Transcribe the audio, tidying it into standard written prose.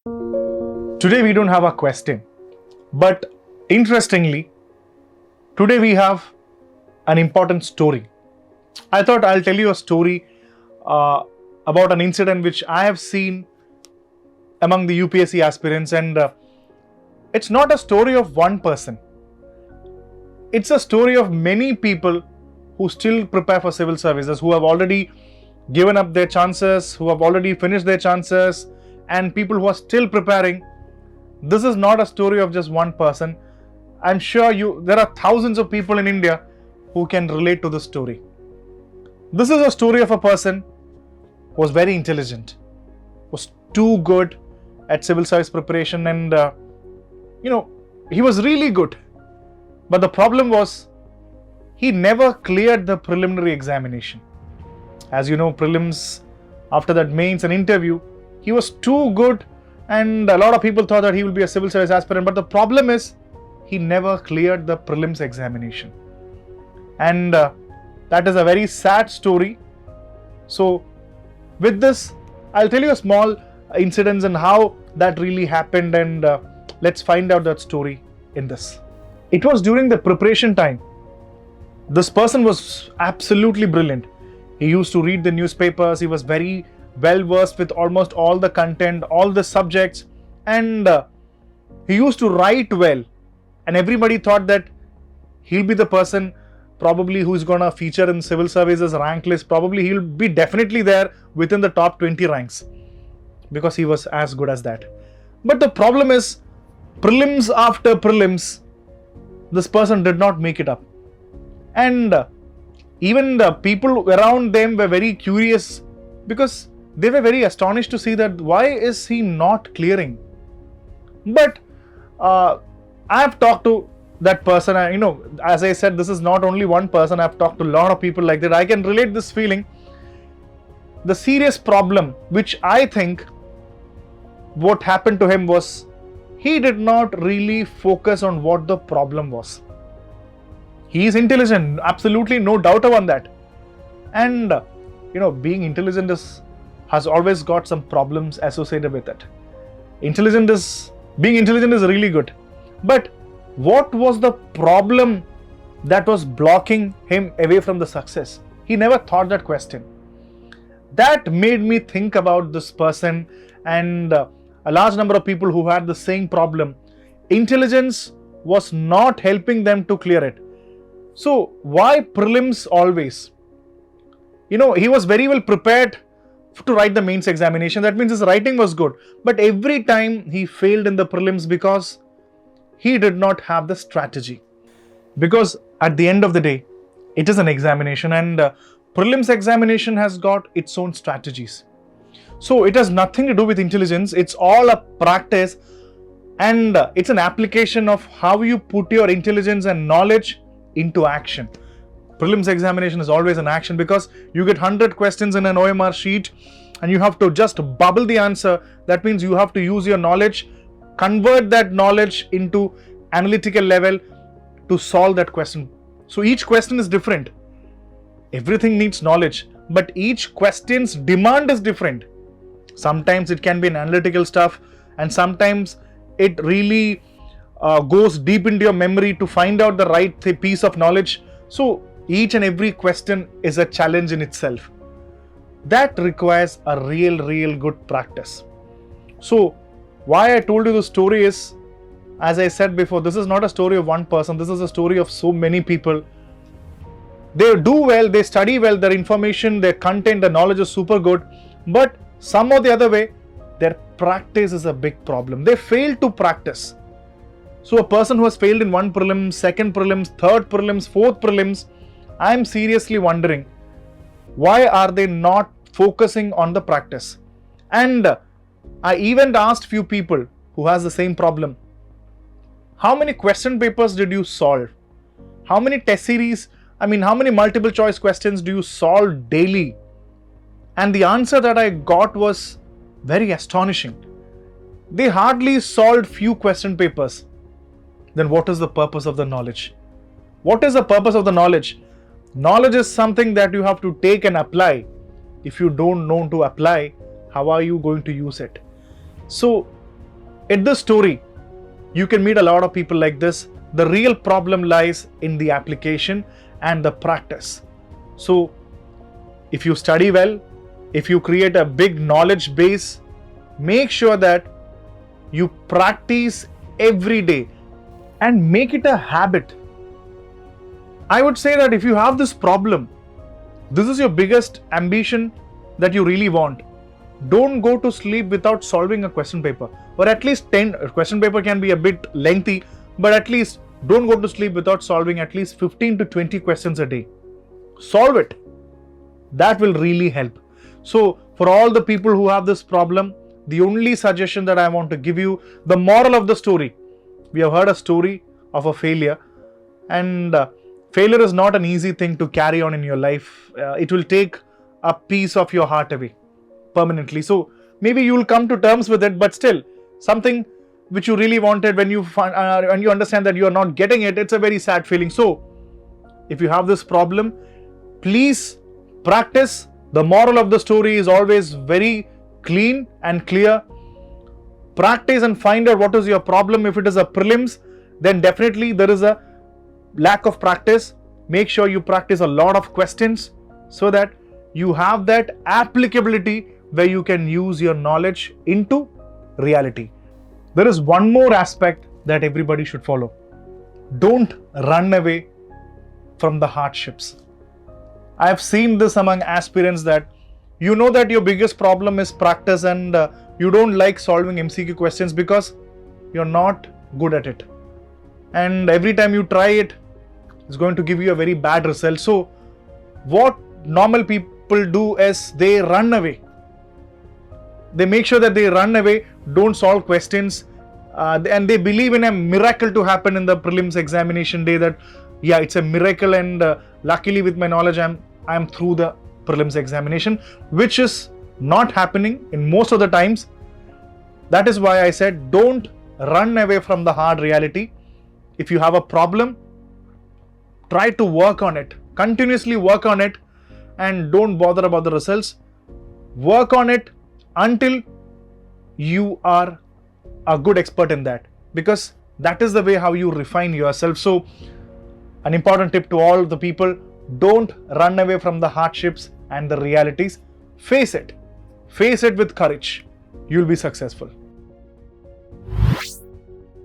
Today we don't have a question, but interestingly, today we have an important story. I thought I'll tell you a story about an incident which I have seen among the UPSC aspirants, and it's not a story of one person. It's a story of many people who still prepare for civil services, who have already given up their chances, who have already finished their chances, and people who are still preparing. This is not a story of just one person. I'm sure there are thousands of people in India who can relate to this story. This is a story of a person who was very intelligent, was too good at civil service preparation, and he was really good. But the problem was he never cleared the preliminary examination. As you know, prelims, after that mains and interview, he was too good, and a lot of people thought that he will be a civil service aspirant. But the problem is he never cleared the prelims examination, and that is a very sad story. So with this, I'll tell you a small incidents and how that really happened, and let's find out that story in this. It was during the preparation time. This person was absolutely brilliant. He used to read the newspapers. He was very well versed with almost all the content, all the subjects, and he used to write well. And everybody thought that he'll be the person probably who's gonna feature in civil services rank list. Probably he'll be definitely there within the top 20 ranks because he was as good as that. But the problem is, prelims after prelims, this person did not make it up. And even the people around them were very curious because they were very astonished to see that why is he not clearing. But I have talked to that person. As I said, this is not only one person. I've talked to a lot of people like that. I can relate this feeling. The serious problem, which I think what happened to him was he did not really focus on what the problem was. He is intelligent, absolutely no doubt on that. And being intelligent has always got some problems associated with it. Being intelligent is really good. But what was the problem that was blocking him away from the success? He never thought that question. That made me think about this person and a large number of people who had the same problem. Intelligence was not helping them to clear it. So why prelims always? He was very well prepared to write the mains examination. That means his writing was good. But every time he failed in the prelims because he did not have the strategy. Because at the end of the day, it is an examination, and prelims examination has got its own strategies. So it has nothing to do with intelligence. It's all a practice, and it's an application of how you put your intelligence and knowledge into action. Prelims examination is always an action because you get 100 questions in an OMR sheet and you have to just bubble the answer. That means you have to use your knowledge, convert that knowledge into analytical level to solve that question. So each question is different. Everything needs knowledge, but each question's demand is different. Sometimes it can be an analytical stuff, and sometimes it really goes deep into your memory to find out the right piece of knowledge. So each and every question is a challenge in itself. That requires a real good practice. So why I told you the story is, as I said before, this is not a story of one person. This is a story of so many people. They do well, they study well, their information, their content, their knowledge is super good. But some or the other way, their practice is a big problem. They fail to practice. So a person who has failed in one prelim, second prelims, third prelims, fourth prelims, I am seriously wondering, why are they not focusing on the practice? And I even asked few people who has the same problem, how many question papers did you solve? How many test series, how many multiple choice questions do you solve daily? And the answer that I got was very astonishing. They hardly solved few question papers. Then what is the purpose of the knowledge? What is the purpose of the knowledge? Knowledge is something that you have to take and apply. If you don't know to apply, how are you going to use it? So At this story, you can meet a lot of people like this. The real problem lies in the application and the practice. So, if you study well, if you create a big knowledge base, make sure that you practice every day and make it a habit. I would say that if you have this problem, this is your biggest ambition that you really want. Don't go to sleep without solving a question paper, or at least 10. Question paper can be a bit lengthy, but at least don't go to sleep without solving at least 15 to 20 questions a day. Solve it. That will really help. So for all the people who have this problem, the only suggestion that I want to give you, the moral of the story, we have heard a story of a failure, and failure is not an easy thing to carry on in your life. It will take a piece of your heart away permanently. So maybe you will come to terms with it, but still something which you really wanted, when you find and you understand that you are not getting it, it's a very sad feeling. So if you have this problem, please practice. The moral of the story is always very clean and clear. Practice and find out what is your problem. If it is a prelims, then definitely there is a lack of practice. Make sure you practice a lot of questions so that you have that applicability where you can use your knowledge into reality. There is one more aspect that everybody should follow. Don't run away from the hardships. I have seen this among aspirants that you know that your biggest problem is practice, and you don't like solving MCQ questions because you're not good at it. And every time you try it, it's going to give you a very bad result. So what normal people do is they run away. They make sure that they run away, don't solve questions, and they believe in a miracle to happen in the prelims examination day, that yeah, it's a miracle, and luckily with my knowledge I'm through the prelims examination, which is not happening in most of the times. That is why I said don't run away from the hard reality. If you have a problem, try to work on it, continuously work on it, and don't bother about the results. Work on it until you are a good expert in that, because that is the way how you refine yourself. So an important tip to all the people: don't run away from the hardships and the realities. Face it with courage. You'll be successful.